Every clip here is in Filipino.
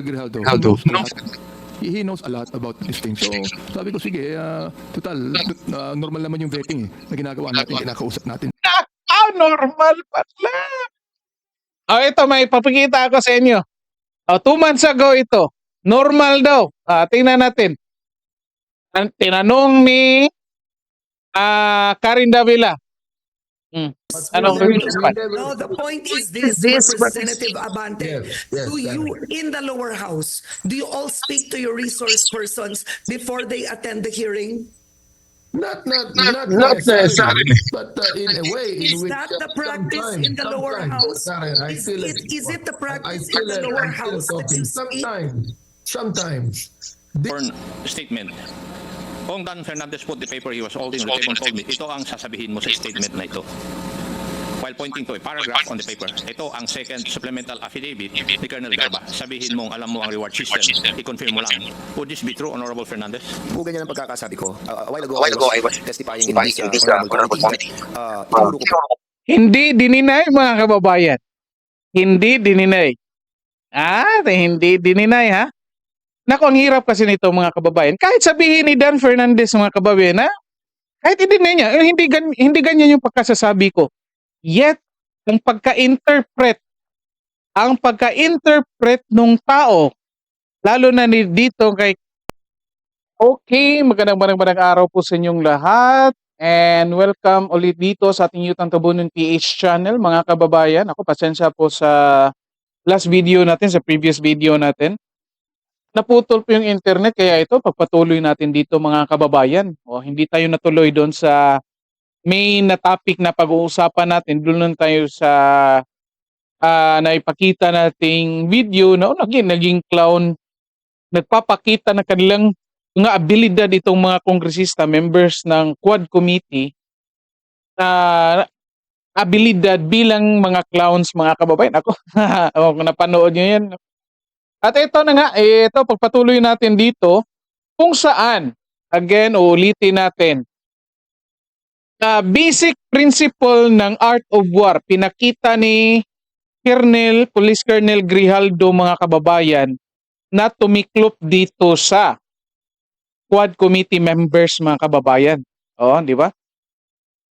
Grijaldo, he knows a lot about this thing. So, sabi ko, sige, total, normal naman yung vetting na ginagawa natin, kinakausap natin. Normal pala. Ito, may papakita ako sa inyo. 2 months ago ito. Normal daw. Tingnan natin. Tinanong ni Karin Davila. Anong response? No, the point is this, Representative Abante. Do you, in the lower house, do you all speak to your resource persons before they attend the hearing? Not necessarily, but in a way, Is that the practice in the lower house? Is it the practice in the lower house that you speak? Sometimes. Statement. Kung Dan Fernandez put the paper he was holding on the table and told me, ito ang sasabihin mo sa statement na ito. While pointing to a paragraph on the paper, ito ang second supplemental affidavit ni Colonel Garba. Sabihin mong alam mo ang reward system, i-confirm mo lang. Would this be true, Honorable Fernandez? Kung ganyan ang pagkakasabi ko, a while ago I was testifying in this honorable committee. Hindi dininay, mga kababayan. Hindi dininay. Hindi dininay, ha? Naku, ang hirap kasi nito, mga kababayan. Kahit sabihin ni Dan Fernandez, mga kababayan, kahit i-deny niya, hindi ganyan yung pagkasasabi ko. Yet, ang pagka-interpret nung tao, lalo na dito kay magandang araw po sa inyong lahat. And welcome ulit dito sa ating Yutang Tabunan PH channel, mga kababayan. Ako, pasensya po sa last video natin, sa previous video natin. Naputol po yung internet, kaya ito, pagpatuloy natin dito, mga kababayan. Hindi tayo natuloy doon sa main na topic na pag-uusapan natin. Doon tayo sa naipakita nating video na naging clown. Nagpapakita na kanilang mga abilidad itong mga kongresista, members ng Quad Committee, abilidad bilang mga clowns, mga kababayan. Ako, napanood nyo yan. At ito na nga, ito pagpatuloy natin dito kung saan, again, uulitin natin, basic principle ng art of war, pinakita ni Police Colonel Grijaldo, mga kababayan, na tumiklop dito sa Quad Committee members, mga kababayan. Di ba?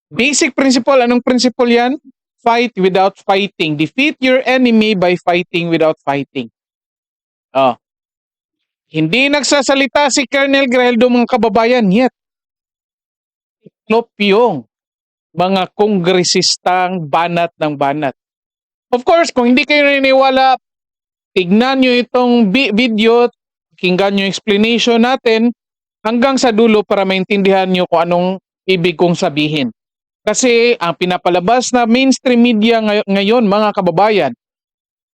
Basic principle, anong principle yan? Fight without fighting. Defeat your enemy by fighting without fighting. Hindi nagsasalita si Colonel Grijaldo, mga kababayan, yet tiklop yung mga kongresistang banat ng banat. Of course, kung hindi kayo naniniwala, tignan nyo itong video, pakinggan nyo explanation natin hanggang sa dulo para maintindihan nyo kung anong ibig kong sabihin. Kasi ang pinapalabas na mainstream media ngayon, mga kababayan,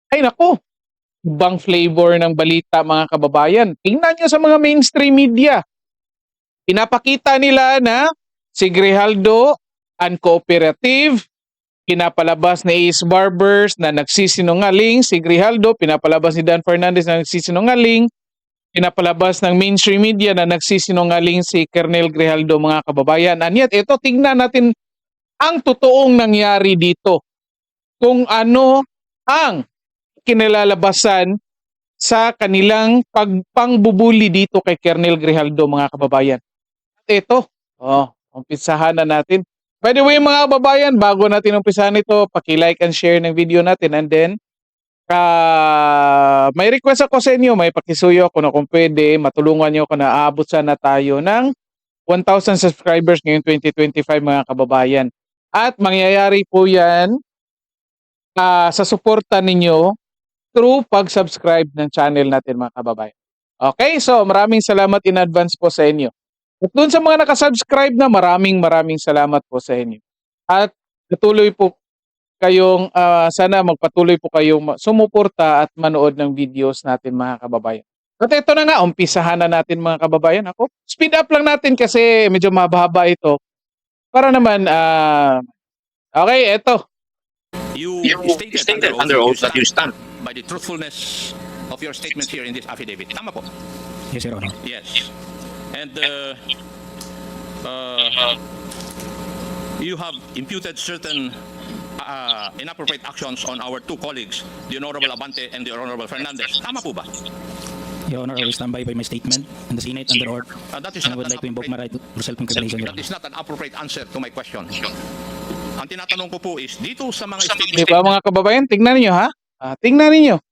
ay naku, ibang flavor ng balita, mga kababayan. Tingnan nyo sa mga mainstream media. Pinapakita nila na si Grijaldo uncooperative, pinapalabas ni Ace Barbers na nagsisinungaling, si Grijaldo, pinapalabas ni Dan Fernandez na nagsisinungaling, pinapalabas ng mainstream media na nagsisinungaling si Colonel Grijaldo, mga kababayan. And yet, ito, tingnan natin ang totoong nangyari dito. Kung ano ang kinalalabasan sa kanilang pangbubuli dito kay Colonel Grijaldo, mga kababayan. At ito, umpisahan na natin. By the way, mga kababayan, bago natin umpisahan ito, paki-like and share ng video natin, and then may request ako sa inyo, may pakisuyo ako na kung pwede, matulungan nyo ako na aabot sana tayo ng 1,000 subscribers ngayong 2025, mga kababayan. At mangyayari po yan sa suporta ninyo through pag-subscribe ng channel natin, mga kababayan. Okay, so maraming salamat in advance po sa inyo. At doon sa mga nakasubscribe na, maraming salamat po sa inyo. At patuloy po kayong, sana magpatuloy po kayong sumuporta at manood ng videos natin, mga kababayan. At ito na nga, umpisahan na natin, mga kababayan. Ako, speed up lang natin kasi medyo mahaba ito. Para naman, okay, ito. You stated under oath that you stand by the truthfulness of your statements here in this affidavit. Tama po? Yes, Your Honor. Yes. And you have imputed certain inappropriate actions on our two colleagues, the Honorable Abante and the Honorable Fernandez. Tama po ba? Your Honor, I will stand by my statement in the Senate under oath. That is And I not would an like to invoke my right appropriate- to self-incrimination, Your That Honor. is not an appropriate answer to my question. Ang tinatanong ko po is, dito sa mga Di ba mga kababayan? Tingnan niyo ha. Tingnan niyo.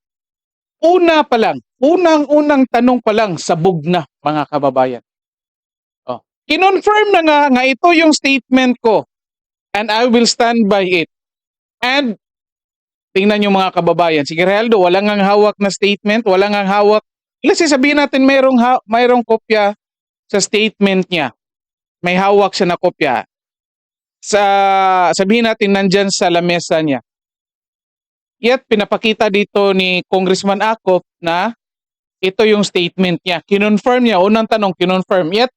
Una pa lang, unang-unang tanong pa lang, sabog na mga kababayan. Kinonfirm na nga ito yung statement ko and I will stand by it. And tingnan niyo mga kababayan, si Geraldo walang ang hawak na statement, walang ang hawak. Kasi sabihin natin mayroong kopya sa statement niya. May hawak siya na kopya. Sabihin natin nandyan sa lamesa niya. Yet pinapakita dito ni Congressman Acop na ito yung statement niya. Kinonfirm niya, unang tanong kinonfirm. Yet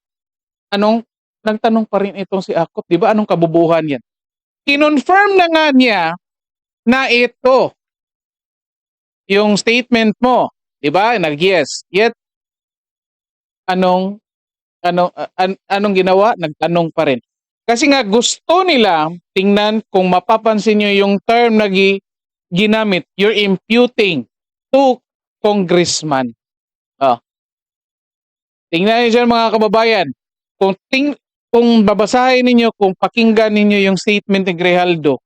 nagtanong pa rin itong si Acop, di ba? Anong kabubuhan yan? Kinonfirm na nga niya na ito yung statement mo, di ba? Nag-yes. Yet anong ginawa? Nagtanong pa rin. Kasi nga gusto nila tingnan kung mapapansin niyo yung term na ginamit, you're imputing to congressman. Tingnan niyo dyan mga kababayan. Kung babasahin ninyo, kung pakinggan ninyo yung statement ni Grijaldo,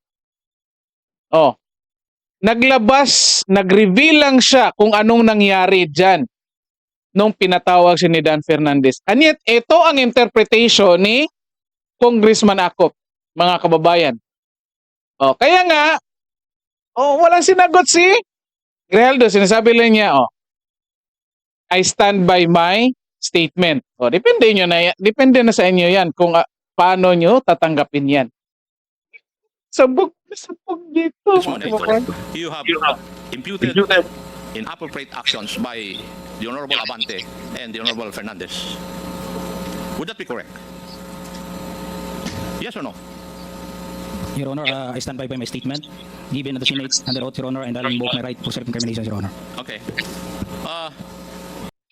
nag-reveal lang siya kung anong nangyari dyan nung pinatawag siya ni Dan Fernandez. And yet, ito ang interpretation ni Congressman Acop, mga kababayan. Kaya nga, walang sinagot si Grijaldo. Sinasabi lang niya, I stand by my statement. Depende na sa inyo yan kung paano nyo tatanggapin yan. Sabog dito. You have imputed inappropriate actions by the Honorable Abante and the Honorable Fernandez. Would that be correct? Yes or no? Your Honor, I stand by my statement given at the Senate under oath, Your Honor, and I will invoke my right to self-incrimination, Your Honor. Okay.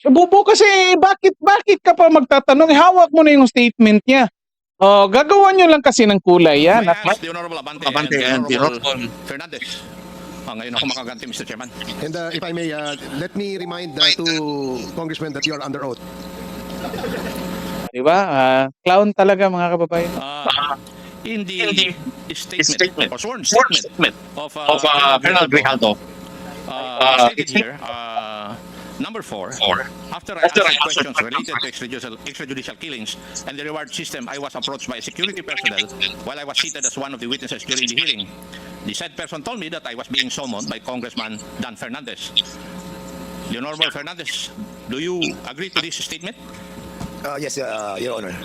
Bubo kasi bakit ka pa magtatanong? Hawak mo na yung statement niya. Gagawan nyo lang kasi ng kulay yan. May I ask the Honorable Abante and the Honorable Fernandez. Ngayon ako makaganti, Mr. Chairman. And if I may, let me remind to Congressman that you are under oath. Diba? Clown talaga mga kababayan. In the statement or sworn statement of Colonel Grijaldo, stated here, number 4, after I answered questions related to extrajudicial killings and the reward system, I was approached by security personnel while I was seated as one of the witnesses during the hearing. The said person told me that I was being summoned by Congressman Dan Fernandez. The Honorable Fernandez, do you agree to this statement? Yes, Your Honor.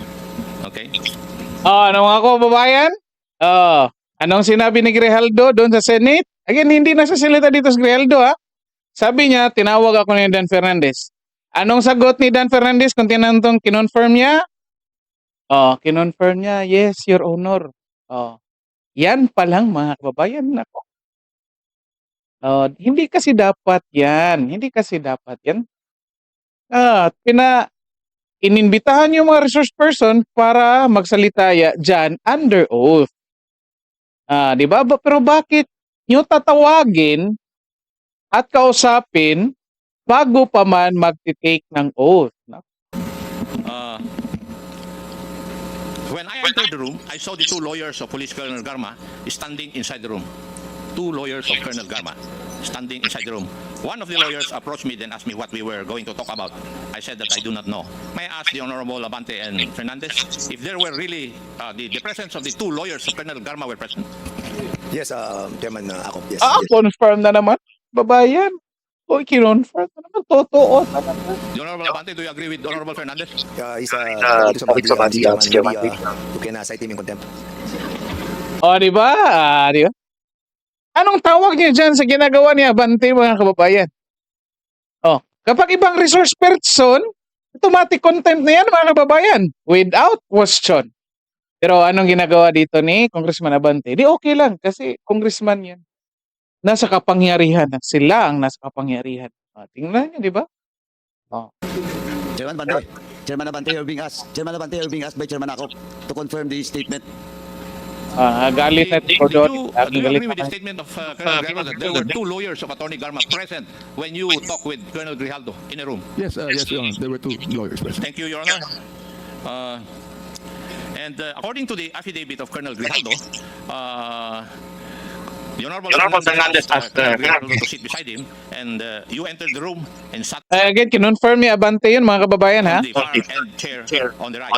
Okay. Ano mga kababayan? Anong sinabi ni Grijaldo doon sa Senate? Again, hindi nagsasalita dito si Grijaldo Sabi niya, tinawag ako ni Dan Fernandez. Anong sagot ni Dan Fernandez kung kinonfirm niya? Kinonfirm niya, yes, Your Honor. Yan pa lang mga kababayan. Nako. Hindi kasi dapat yan. Ininbitahan yung mga resource person para magsalita dyan under oath. Di ba? Pero bakit nyo tatawagin at kausapin bago pa man magtitake ng oath? When I entered the room, I saw the two lawyers of Police Colonel Garma standing inside the room. Two lawyers of Colonel Garma standing inside the room. One of the lawyers approached me then asked me what we were going to talk about. I said that I do not know. May I ask the Honorable Abante and Fernandez if there were really the presence of the two lawyers of Colonel Garma were present? Yes, Chairman Acop, yes. Confirm na naman. Babayan. Kinonfirm na naman. Totoo talaga. The Honorable Abante, do you agree with the Honorable Fernandez? He's you can cite him in contempt. Di ba? Di ba? Anong tawag niya dyan sa ginagawa niya, Abante, mga kababayan? Kapag ibang resource person, automatic contempt na yan, mga kababayan. Without question. Pero anong ginagawa dito ni Congressman Abante? Di okay lang kasi congressman yan. Nasa kapangyarihan. Sila ang nasa kapangyarihan. Tingnan niyo, di ba? Chairman Abante, you're being asked by Chairman Acop to confirm the statement. Galit na Did ko doon. you, Laging do you galit agree with the na. statement of Colonel Grijaldo that there were two lawyers of Attorney Garma present when you talked with Colonel Grijaldo in a room? Yes, yes, Your Honor. There were two lawyers present. Thank you, Your Honor. And according to the affidavit of Colonel Grijaldo, the Honorable Fernandez asked Grijaldo to sit beside him, and you entered the room and sat Again, kinonfirm ni Abante yun, mga kababayan, ha? on the far end chair on the right.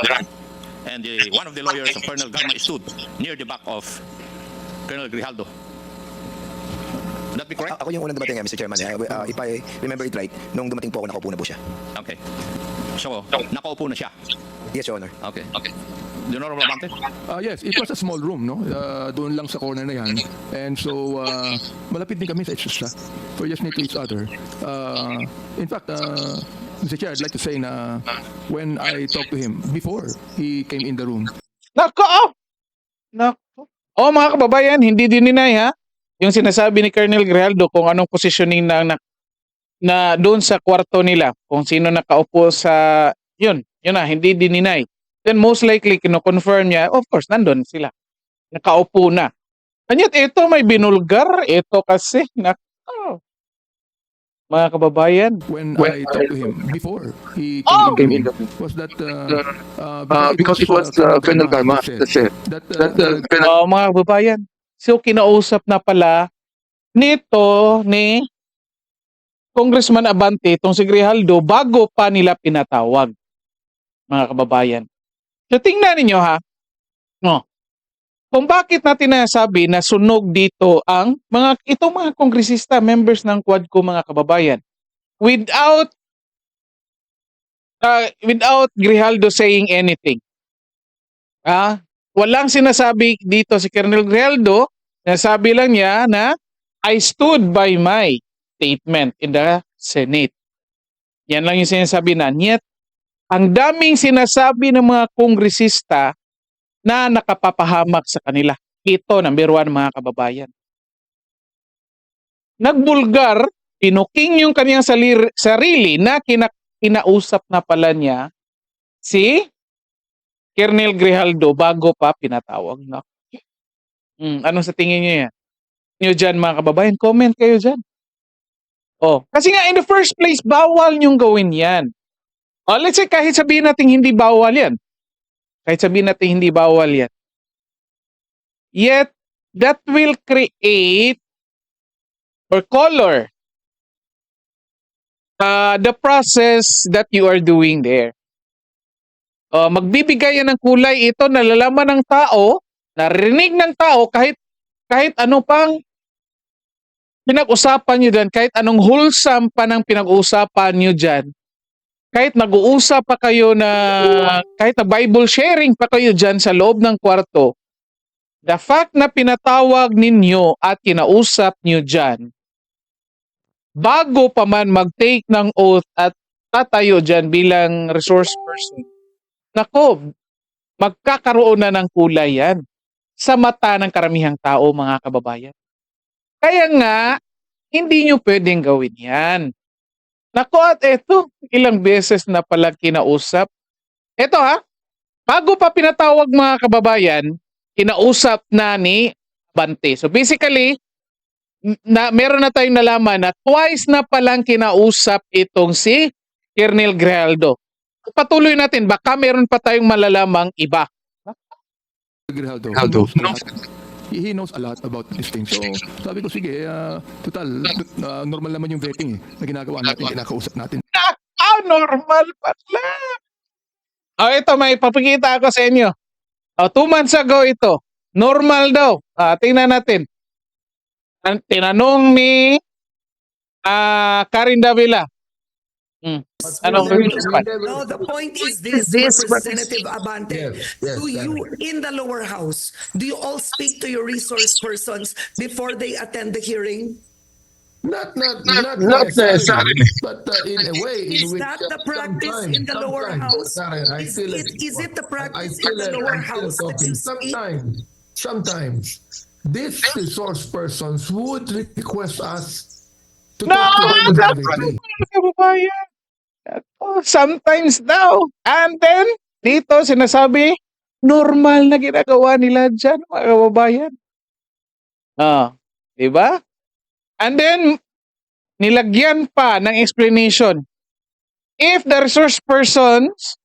And one of the lawyers of Colonel Garma stood near the back of Colonel Grijaldo. Would that be correct? Ako yung unang dumating, Mr. Chairman. If I remember it right, nung dumating po ako, nakaupo na po siya. Okay. So, nakaupo na siya. Yes, Your Honor. Okay. The Honorable Abante? Yes, it was a small room, no? Doon lang sa corner na yan. And so, malapit din kami sa isa't isa. We're just near to each other. In fact, Mr. Chair, I'd like to say na when I talked to him before he came in the room, Nako! Nako. Mga kababayan, hindi dininay, ha? Yung sinasabi ni Colonel Grijaldo kung anong positioning na doon sa kwarto nila, kung sino nakaupo sa, yun na, hindi dininay. Then most likely, kino-confirm niya, of course, nandun sila. Nakaupo na. Kanyat, ito may binulgar. Ito kasi, nako. Mga kababayan, when I talked to him before he came in the room, was that because it was Colonel Garma that said that mga kababayan. So, kinausap na pala nito ni Congressman Abante itong si Grijaldo bago pa nila pinatawag. Mga kababayan. So, tingnan ninyo, ha? No. Kung bakit natin nasabi na sunog dito ang itong mga kongresista, members ng Quadco, mga kababayan, without Grijaldo saying anything. Walang sinasabi dito si Colonel Grijaldo, nasabi lang niya na I stood by my statement in the Senate. Yan lang yung sinasabi na. Yet, ang daming sinasabi ng mga kongresista na nakapapahamak sa kanila. Ito, number one, mga kababayan. Nagbulgar, pinuking yung kaniyang sarili na kinausap na pala niya si Colonel Grijaldo bago pa pinatawag na. Ano sa tingin niyo yan? Niyo dyan, mga kababayan, comment kayo dyan. Kasi nga in the first place, bawal niyong gawin yan. Let's say kahit sabihin natin hindi bawal yan. Yet, that will create or color the process that you are doing there. Magbibigay yan ng kulay ito, nalalaman ng tao, narinig ng tao, kahit ano pang pinag-usapan nyo dyan, kahit anong wholesome pa ng pinag-usapan nyo dyan, kahit nag-uusap pa kayo kahit na Bible sharing pa kayo dyan sa loob ng kwarto, the fact na pinatawag ninyo at kinausap nyo dyan, bago pa man mag-take ng oath at tatayo dyan bilang resource person, nako, magkakaroon na ng kulay yan sa mata ng karamihang tao, mga kababayan. Kaya nga, hindi nyo pwedeng gawin yan. Nako, at eto, ilang beses na pala kinausap. Eto, bago pa pinatawag, mga kababayan, kinausap na ni Abante. So basically, meron na tayong nalaman na twice na palang kinausap itong si Colonel Grijaldo. Patuloy natin, baka meron pa tayong malalamang iba. Grijaldo he knows a lot about this thing. So, sabi ko, sige, total, normal naman yung vetting na ginagawa natin, kinakausap natin. Normal pala. Ito, may papakita ako sa inyo. 2 months ago ito. Normal daw. Tingnan natin. Tinanong ni Karin Davila. Anong response? No, the point is this, Representative Abante. Yes, Do you, in the lower house, do you all speak to your resource persons before they attend the hearing? Not necessarily, but in a way in Is which that the practice in the lower house? Is it the practice in the lower house that you speak? Sometimes these resource persons would request us to No! talk to them privately. Sometimes daw. And then, dito sinasabi Normal na ginagawa nila dyan, mga kababayan. Di ba? And then, nilagyan pa ng explanation. If the resource persons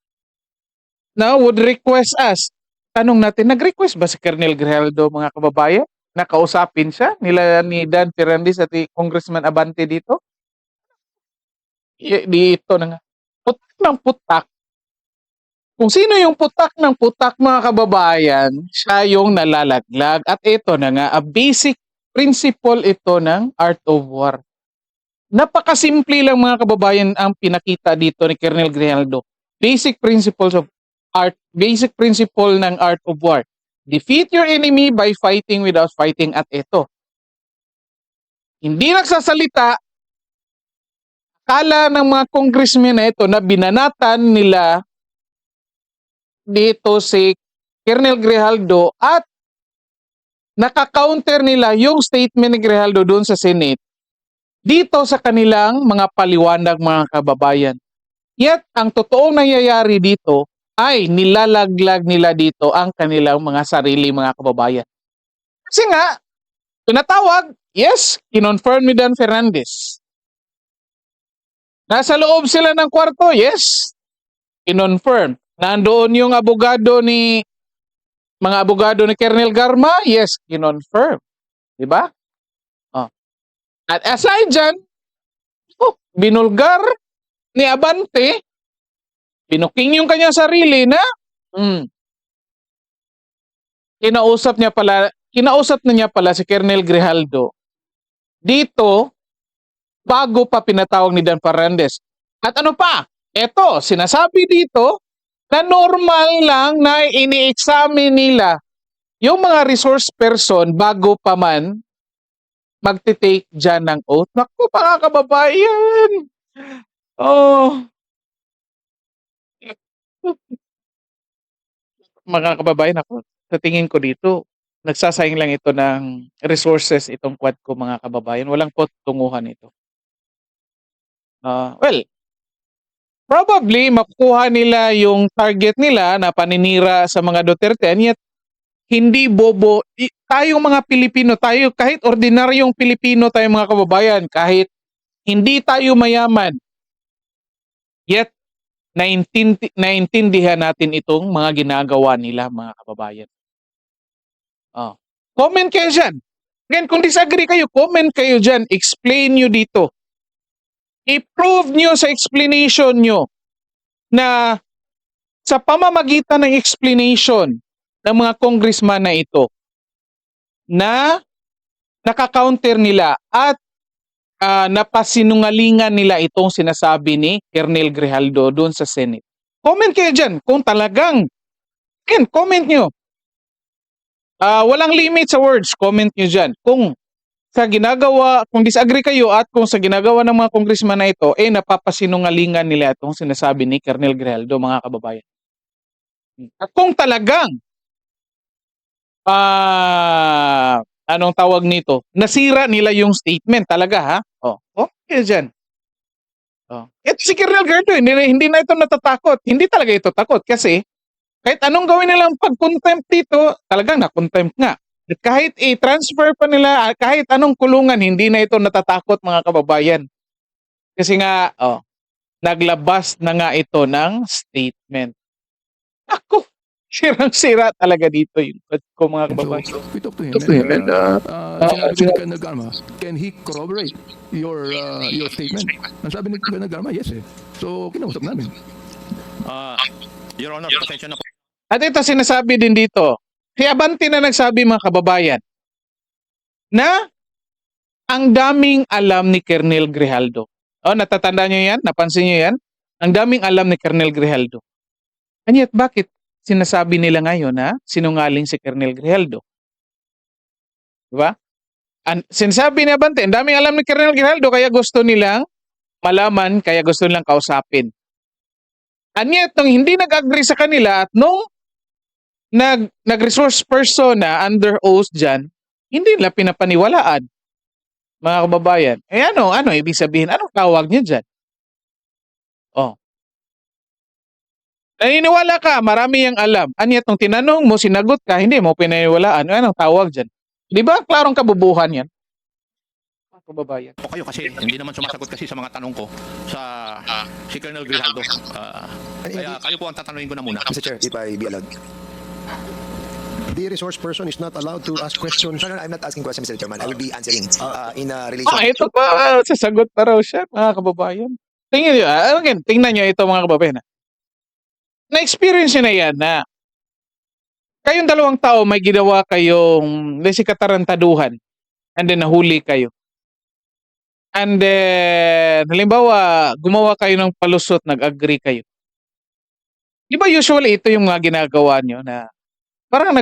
now would request us, tanong natin, nag-request ba si Colonel Grijaldo, mga kababayan? Nakausapin siya nila ni Dan Fernandez at ni Congressman Abante dito? Dito na nga. Putak ng putak. Kung sino yung putak ng putak, mga kababayan, siya yung nalalaglag. At ito na nga, a basic principle ito ng art of war. Napakasimple lang, mga kababayan, ang pinakita dito ni Colonel Grijaldo. Basic principles of art, basic principle ng art of war. Defeat your enemy by fighting without fighting. At ito, hindi nagsasalita, akala ng mga congressmen na ito na binanatan nila dito si Colonel Grijaldo at nakaka-counter nila yung statement ni Grijaldo doon sa Senate dito sa kanilang mga paliwanag, mga kababayan. Yet, ang totoong nangyayari dito ay nilalaglag nila dito ang kanilang mga sarili, mga kababayan. Kasi nga, pinatawag, yes, kinonfirm ni Dan Fernandez. Nasa loob sila ng kwarto, yes, kinonfirm. Nandoon yung mga abogado ni Colonel Garma, yes, kinonfirm. Diba? Oh. At aside dyan, binulgar ni Abante, pinuking yung kanyang sarili na, kinausap na niya pala si Colonel Grijaldo dito bago pa pinatawag ni Dan Fernandez. At ano pa? Eto, sinasabi dito na normal lang na ini-examine nila yung mga resource person bago pa man magte-take dyan ng oath. Naku, mga kababayan! Oh. Mga kababayan, ako, sa tingin ko dito, nagsasayang lang ito ng resources itong quad ko, mga kababayan. Walang patutunguhan ito. Well, probably makukuha nila yung target nila na paninira sa mga Duterte, and yet hindi bobo. Tayong mga Pilipino, tayo kahit ordinaryong Pilipino tayo, mga kababayan, kahit hindi tayo mayaman, yet naintindihan natin itong mga ginagawa nila, mga kababayan. Comment kayo dyan. Again, kung disagree kayo, comment kayo dyan. Explain nyo dito. I-prove nyo sa explanation nyo na sa pamamagitan ng explanation ng mga congressman na ito na nakaka-counter nila at napasinungalingan nila itong sinasabi ni Colonel Grijaldo doon sa Senate. Comment kayo dyan kung talagang, comment nyo. Walang limit sa words, comment nyo dyan. Kung disagree kayo at kung sa ginagawa ng mga congressman na ito, napapasinungalingan nila itong sinasabi ni Colonel Grijaldo, mga kababayan. At kung talagang, anong tawag nito, nasira nila yung statement talaga, ha? Okay dyan. Ito si Colonel Grijaldo, hindi na ito natatakot. Hindi talaga ito takot kasi kahit anong gawin nilang pag-contempt dito, talagang na-contempt nga. At kahit i-transfer pa nila, kahit anong kulungan, hindi na ito natatakot, mga kababayan. Kasi nga, naglabas na nga ito ng statement. Ako, sirang-sira talaga dito yung mga kababayan. So, we talked to him. And sinabi ni Colonel Garma, can he corroborate your statement? Ang sabi ni Colonel Garma, yes eh. So, kinausap namin. Your Honor, pasensya na po. At ito sinasabi din dito, si Abante na nagsabi, mga kababayan, na ang daming alam ni Colonel Grijaldo. Natatanda nyo yan? Napansin nyo yan? Ang daming alam ni Colonel Grijaldo. And yet, bakit sinasabi nila ngayon na sinungaling si Colonel Grijaldo? Diba? Sinasabi ni Abante, ang daming alam ni Colonel Grijaldo, kaya gusto nilang malaman, kaya gusto nilang kausapin. And yet, nung hindi nag-agree sa kanila at nung nag-resource person na under oath dyan, hindi nila pinapaniwalaan, mga kababayan. Ano ibig sabihin? Anong tawag niyo dyan? Naniniwala ka, marami yang alam. Anya tong tinanong mo, sinagot ka, hindi mo pinaniwalaan. Anong tawag dyan? Di ba? Klarong kabubuhan yan. Mga kababayan. O kayo kasi hindi naman sumasagot kasi sa mga tanong ko sa si Colonel Grijaldo. Kaya kayo po ang tatanungin ko na muna. Mr. Chair, if I be allowed. The resource person is not allowed to ask questions. No, I'm not asking questions, Mr. Chairman. I will be answering in relation. Ito pa, sasagot pa raw siya, mga kababayan. Tingnan nyo, again, tingnan nyo ito mga kababayan. Na-experience nyo na yan na kayong dalawang tao may ginawa kayong katarantaduhan and then nahuli kayo. And then, halimbawa, gumawa kayo ng palusot, nag-agree kayo. Di ba usually ito yung mga ginagawa nyo na parang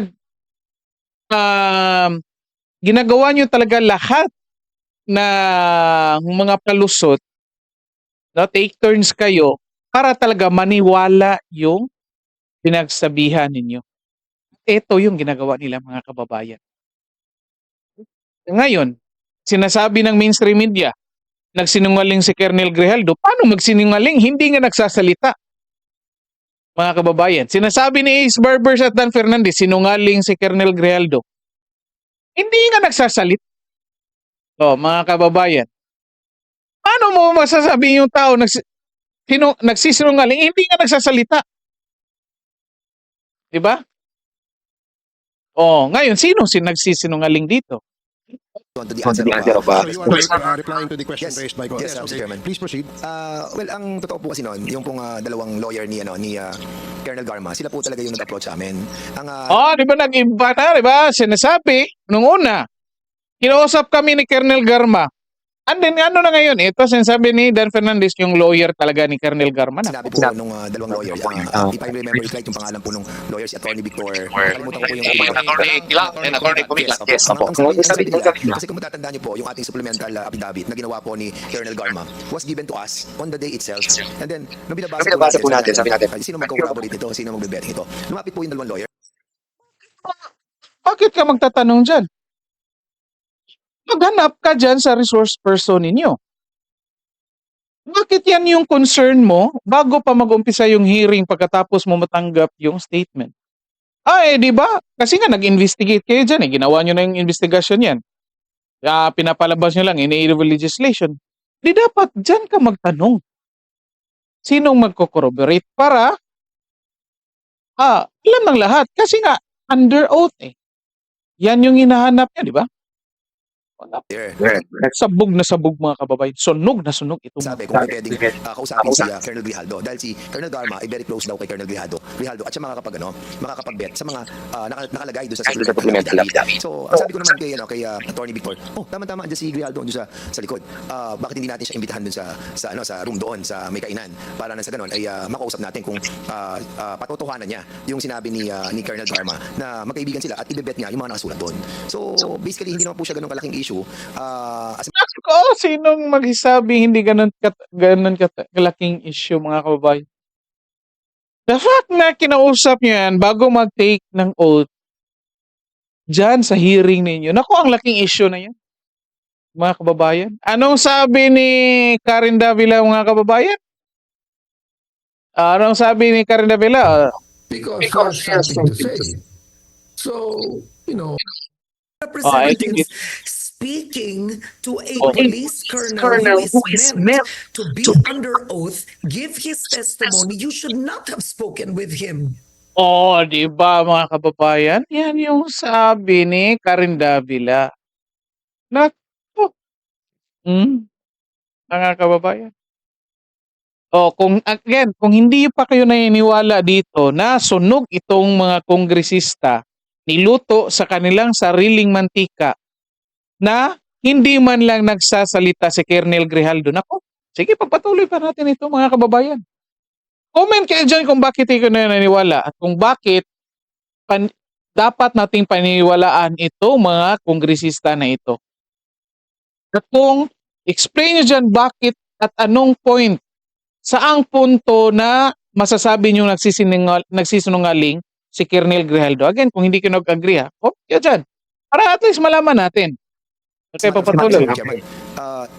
ginagawa nyo talaga lahat na mga palusot, no, take turns kayo para talaga maniwala yung pinagsabihan ninyo. Ito yung ginagawa nila mga kababayan. Ngayon, sinasabi ng mainstream media, nagsinungaling si Colonel Grijaldo. Paano magsinungaling? Hindi nga nagsasalita. Mga kababayan, sinasabi ni Ace Barbers at Dan Fernandez, sinungaling si Colonel Grijaldo. Hindi nga nagsasalita. So, mga kababayan, paano mo masasabi yung tao nagsisinungaling, hindi nga nagsasalita? Diba? Ngayon, sino nagsisinungaling dito? On to the answer of, So you are replying to the question Yes. raised by Go. Yes, Yes, Mr. okay. Chairman. Please proceed. Well, ang totoo po kasi noon, yung pong dalawang lawyer ni Colonel Garma, sila po talaga yung nag-approach sa amin. Ang Di ba nag-iba na, di ba? Sinasabi, nung una, kinausap kami ni Colonel Garma. And then, ano na ngayon? Ito, sinasabi ni Dan Fernandez, yung lawyer talaga ni Colonel Garma na. sinabi po nung dalawang lawyer, if I remember it right, yung pangalan po nung lawyer si Attorney Victor. Nakalimutan ko po yung Attorney Kila and Attorney Pumila. Yes, opo. Ang sabi nila, kasi kung matatandaan niyo po, yung ating supplemental affidavit na ginawa po ni Colonel Garma was given to us on the day itself. And then, nung binabasa po natin, sabi natin, sino mag-corroborate ito, sino mag-betting ito. Lumapit po yung dalawang lawyer. Bakit ka magtatanong dyan? Maghanap ka dyan sa resource person ninyo. Bakit yan yung concern mo bago pa mag-umpisa yung hearing pagkatapos mo matanggap yung statement? Di ba? Kasi nga nag-investigate kayo dyan eh. Ginawa nyo na yung investigation yan. Pinapalabas nyo lang in illegal legislation. Di dapat dyan ka magtanong. Sinong magko-corroborate para alam ng lahat. Kasi nga, under oath eh. Yan yung hinahanap niya, di ba? Sabog na sabog mga kababayan. Sunog na sunog ito. Sabi kung pwedeng kausapin si Colonel Grijaldo dahil si Colonel Garma ay very close daw kay Colonel Grijaldo at siya makakapag-bet sa mga nakalagay doon sa supplemental affidavit. So, ang sabi ko naman kay Attorney Victor, tama-tama andyan si Grijaldo doon sa likod. Bakit hindi natin siya imbitahan doon sa room doon sa may kainan para nang sa ganun ay makausap natin kung patotohanan niya yung sinabi ni Colonel Garma na magkaibigan sila at ibebet niya yung mga nakasulat doon. So, basically hindi naman po siya ganun kalaking issue. Sinong magsasabi hindi ganun kalaking issue mga kababayan? The fact na kinausap niyo yan bago mag-take ng oath dyan sa hearing ninyo, ang laking issue na yan mga kababayan. Anong sabi ni Karen Davila mga kababayan? Anong sabi ni Karen Davila? Because she has something to say. So, you know, Representatives speaking to a police colonel who is meant to be under oath, give his testimony. You should not have spoken with him. Di ba mga kababayan? Yan yung sabi ni Karen Davila. Mga kababayan. Kung hindi pa kayo naniniwala dito na sunog itong mga kongresista, niluto sa kanilang sariling mantika na hindi man lang nagsasalita si Colonel Grijaldo. Sige, pagpatuloy pa natin ito mga kababayan. Comment kayo dyan kung bakit ikaw na naniniwala at kung bakit dapat nating paniniwalaan ito mga kongresista na ito. At kung explain nyo dyan bakit at anong point, saang punto na masasabi nyo nagsisinungaling si Colonel Grijaldo. Again, kung hindi kayo nag-agree kaya dyan. Para at least malaman natin. Okay, papatuloy.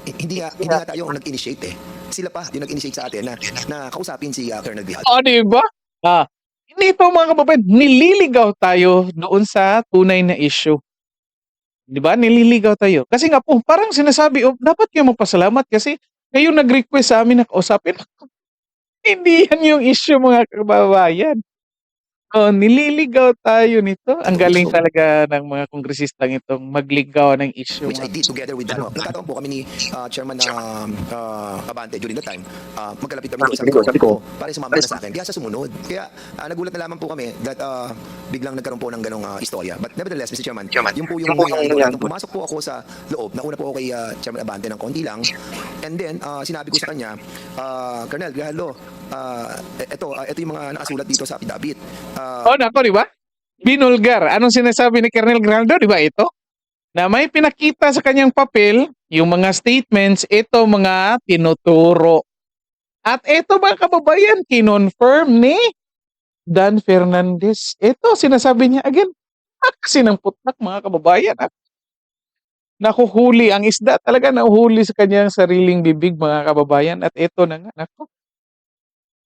Hindi nga tayo ang nag-initiate eh. Sila pa yung nag-initiate sa atin na kausapin si Colonel Grijaldo. Di ba? Hindi ito mga kababayan, nililigaw tayo doon sa tunay na issue. 'Di ba? Nililigaw tayo. Kasi nga po, parang sinasabi, oh, dapat kayo magpasalamat kasi kayo nag-request sa amin na kausapin. Hindi yan yung issue mga kababayan. Nililigaw tayo nito. Ang galing talaga ng mga kongresistang itong magligaw ng issue. Which I did together with nagkataon po kami ni Chairman Abante during the time. Magkalapit kami doon. Sabi ko, pare sumama na sa akin. Kaya siya sumunod. Kaya nagulat na lamang po kami that biglang nagkaroon po ng ganong istorya. But nevertheless, Mr. Chairman, yun po yung nangyari. Pumasok po ako sa loob. Nauna po ako kay Chairman Abante ng konti lang. And then, sinabi ko sa kanya, Colonel Grijaldo, ito yung mga nakasulat dito sa affidavit. Nako, di ba? Binulgar. Anong sinasabi ni Colonel Grijaldo? Di ba ito? Na may pinakita sa kanyang papel, yung mga statements, ito mga tinuturo. At ito mga kababayan, kinonfirm ni Dan Fernandez. Ito, sinasabi niya, again, kasi ng putak mga kababayan. Nakuhuli ang isda. Talaga nahuhuli sa kanyang sariling bibig mga kababayan. At ito na nga,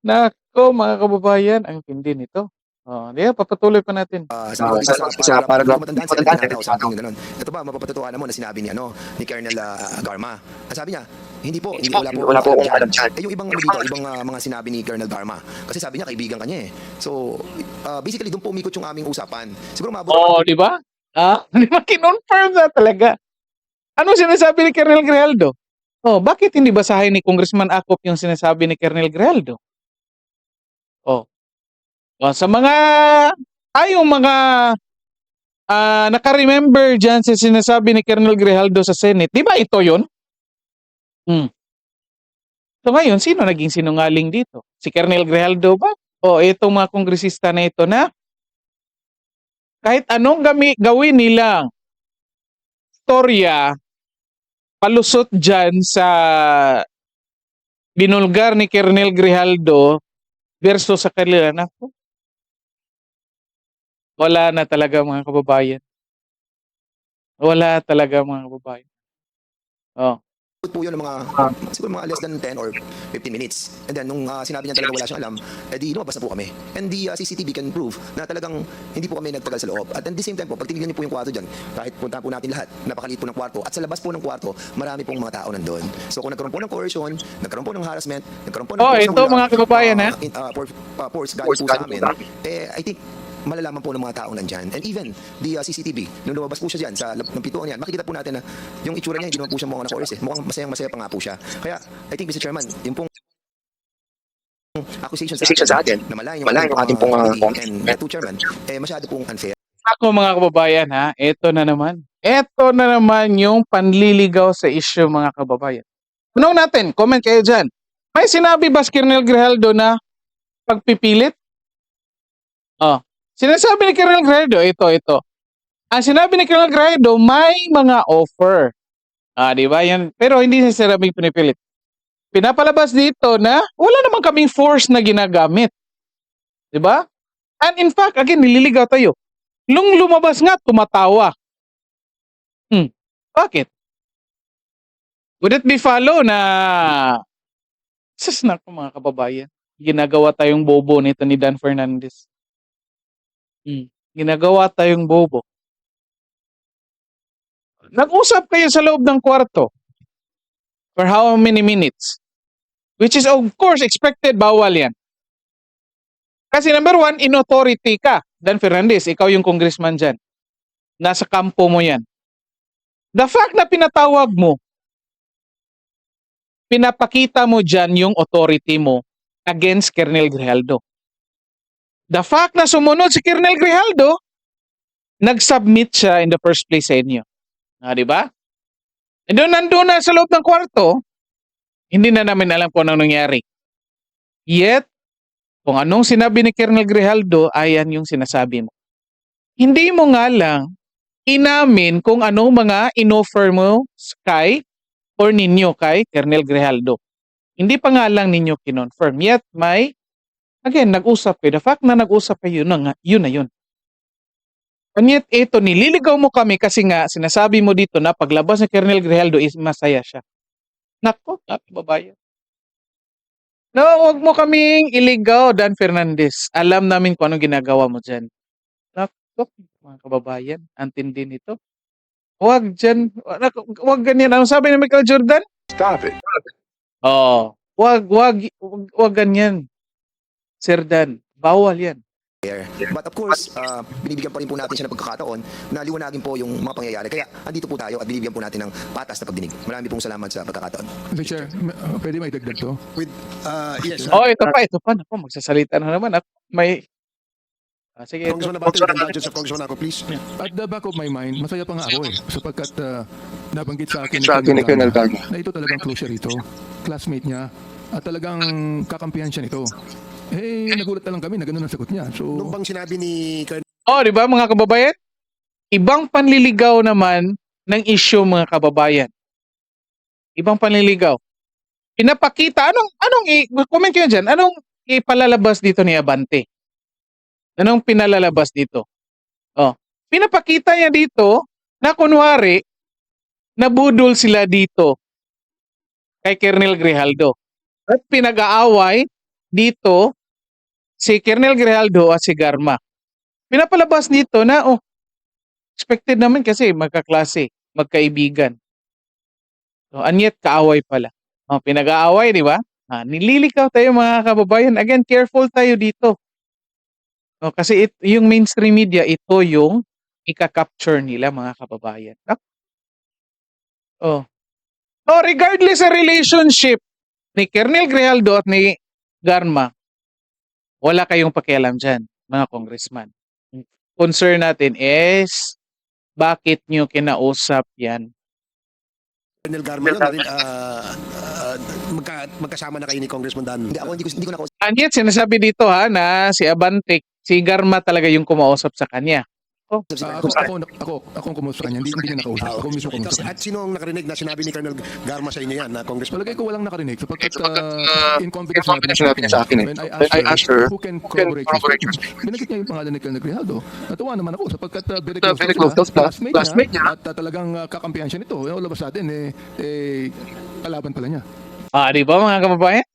nako mga kababayan, ang tindi nito. Papatuloy pa natin. Sa paragraph matandaan sabi niya ganun. Ito ba mapapatutuhanan mo na sinabi ni Colonel Garma. Ang sabi niya, hindi wala po akong alam diyan. Yung ibang mga sinabi ni Colonel Garma. Kasi sabi niya kaibigan kanya eh. So basically doon po umikot yung aming usapan. Siguro maabot. Di ba? Di ba kinonfirm na talaga? Ano sinasabi ni Colonel Grijaldo? Bakit hindi basahin ni Congressman Acop yung sinasabi ni Colonel Grijaldo? Sa mga naka-remember dyan sa sinasabi ni Colonel Grijaldo sa Senate, di ba ito yun? So ngayon, sino naging sinungaling dito? Si Colonel Grijaldo ba? O itong mga kongresista na ito na kahit anong gawin nilang storya, palusot dyan sa binulgar ni Colonel Grijaldo versus sa kanila, naku. Wala na talaga mga kababayan. Wala talaga mga kababayan. po yun ng siguro mga less than 10 or 15 minutes. And then nung sinabi niya talaga wala siyang alam, di lumabas na po kami. And the CCTV can prove na talagang hindi po kami nagtagal sa loob. At the same time po, pag tinignan niyo po yung kwarto dyan, kahit punta po natin lahat, napakaliit po ng kwarto. At sa labas po ng kwarto, marami pong mga tao nandun. So kung nagkaroon po ng coercion, nagkaroon po ng harassment, nagkaroon po ng ito mga kababayan force guide po sa amin, I think malalaman po ng mga taong nandyan. And even the CCTV, nung lumabas po siya dyan sa ng pituan yan, makikita po natin na yung itsura niya, hindi naman po siya mukhang na-coerce eh. Mukhang masayang-masaya pa nga po siya. Kaya, I think, Mr. Chairman, yung pong accusation sa atin, na malayo yung ating pong and to Chairman, masyado pong unfair. Ako mga kababayan ito na naman. Ito na naman yung panliligaw sa issue mga kababayan. Tanong natin, comment kayo dyan. May sinabi ba si Colonel Grijaldo na pagpipilit? Sinasabi ni Colonel Grijaldo, ito. Ang sinabi ni Colonel Grijaldo, may mga offer. Di ba? Yan. Pero hindi siya sinabing pinipilit. Pinapalabas dito na wala naman kaming force na ginagamit. Di ba? And in fact, again, nililigaw tayo. Nung lumabas nga, tumatawa. Bakit? Would it be follow na na ko mga kababayan? Ginagawa tayong bobo nito ni Dan Fernandez. Ginagawa tayong bobo. Nag-usap kayo sa loob ng kwarto for how many minutes? Which is of course expected, bawal yan. Kasi number one, in authority ka. Dan Fernandez, ikaw yung congressman dyan. Nasa kampo mo yan. The fact na pinatawag mo, pinapakita mo dyan yung authority mo against Colonel Grijaldo. The fact na sumunod si Colonel Grijaldo, nag-submit siya in the first place sa inyo. Di ba? And doon nandun na sa loob ng kwarto, hindi na namin alam kung anong nangyari. Yet, kung anong sinabi ni Colonel Grijaldo, ayan yung sinasabi mo. Hindi mo nga lang inamin kung anong mga inoffer mo kay or ninyo kay Colonel Grijaldo. Hindi pa nga lang ninyo kinonfirm. Yet, again, nag-usap kayo. The fact na nag-usap kayo, yun na yun. And yet, ito, nililigaw mo kami kasi nga, sinasabi mo dito na paglabas ni Colonel Grijaldo is masaya siya. Nako, babayan. No, wag mo kaming iligaw, Dan Fernandez. Alam namin kung anong ginagawa mo dyan. Naku, mga kababayan, ang tindi nito. Wag dyan, wag ganyan. Ano sabi ni Michael Jordan? Stop it. Oh, wag ganyan. Sir Dan, bawal yan. But of course, binibigyan pa rin po natin siya ng pagkakataon na liwanagin po yung mga pangyayari. Kaya andito po tayo at binibigyan po natin ng patas na pagdinig. Marami pong salamat sa pagkakataon. Mr. Chair, pwede may dagdag to? With, yes, Oh, ito pa. Naku, magsasalita na naman ako. May, sige, ito. Congressman Abante, indulgence sa Congressman ako, please. At the back of my mind, masaya pa nga ako sapagkat nabanggit sa akin ni Colonel Garma na ito talagang close siya rito, classmate niya, at talagang kakampihan siya nito. Nagulat na lang kami na gano'n ang sagot niya. Nung So, bang sinabi ni Colonel Oh, di ba mga kababayan? Ibang panliligaw naman ng issue mga kababayan. Ibang panliligaw. Pinapakita, comment kayo dyan, anong ipalalabas dito ni Abante? Anong pinalalabas dito? Oh, pinapakita niya dito na kunwari, nabudol sila dito kay Colonel Grijaldo. At pinag-aaway dito si Colonel Grijaldo at si Garma. Pinapalabas dito na, expected naman kasi magkaklase, magkaibigan. So, and yet, kaaway pala. Pinag-aaway, di ba? Nililikaw tayo mga kababayan. Again, careful tayo dito. Kasi yung mainstream media, ito yung ika-capture nila mga kababayan. Regardless sa relationship ni Colonel Grijaldo at ni Garma, wala kayong pakialam dyan, mga congressman. Concern natin is, bakit nyo kinausap yan? Garma lang, magkasama na kayo ni Congressman Dan. Hindi ko na And yet, sinasabi dito na si Abante, si Garma talaga yung kumausap sa kanya. ako ang kumusta kanya, hindi niya nakausap. Ako mismo kumusta kanya. At sino ang nakarinig na sinabi ni Colonel Garma sa inyo yan, na Congressman? Palagay ko walang nakarinig sapagkat in confidence sinabi niya sa akin When I asked her who can corroborate your statement. Binanggit niya yung pangalan ni Colonel Grijaldo. Natuwa naman ako sapagkat very close daw sila, classmate niya, at talagang kakampihan siya nito. Labas natin, kalaban pala niya. Di ba mga kababayan?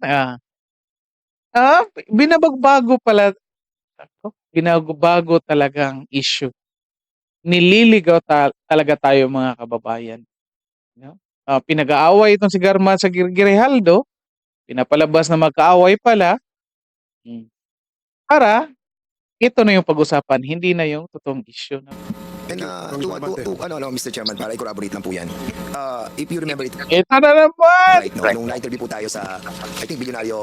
Binabagbago pala. Binabago talagang issue. Nililigaw talaga tayo mga kababayan. No? Pinag-aaway itong si Garma sa Grijaldo, pinapalabas na magkaaway pala, para ito na yung pag-usapan, hindi na yung totoong issue. No? And Mr. Chairman, para i-corroborate lang po yan. If you remember it Ito na naman! right, no, nung na-interview po tayo sa, I think, Bilyonaryo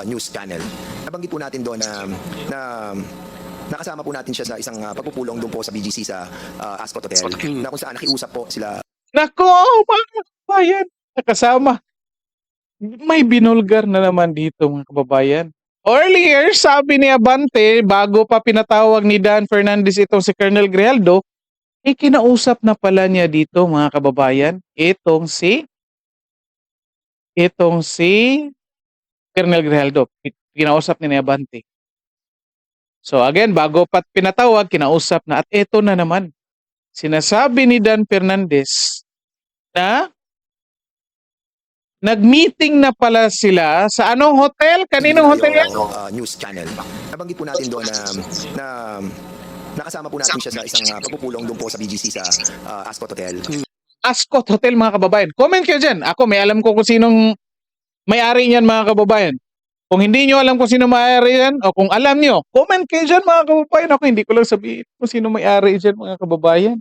News Channel, nabanggit po natin doon na nakasama po natin siya sa isang pagpupulong doon po sa BGC sa Ascot Hotel, na kung saan nakiusap po sila. Nako, mga kababayan, nakasama. May binulgar na naman dito mga kababayan. Earlier, sabi ni Abante, bago pa pinatawag ni Dan Fernandez itong si Colonel Grijaldo, kinausap na pala niya dito mga kababayan, itong si Colonel Grijaldo. Kinausap ni Abante. So again, bago pa pinatawag, kinausap na. At ito na naman, sinasabi ni Dan Fernandez na nag-meeting na pala sila sa anong hotel? Kaninong hotel yan? News Channel. Nabanggit po natin doon na nakasama po natin siya sa isang pagpupulong doon po sa BGC sa Ascot Hotel. Ascot Hotel mga kababayan. Comment kayo dyan. Ako may alam ko kung sinong may-ari niyan mga kababayan. Kung hindi nyo alam kung sino may-ari yan, o kung alam nyo, comment kayo dyan mga kababayan. Ako hindi ko lang sabihin kung sino may-ari dyan mga kababayan.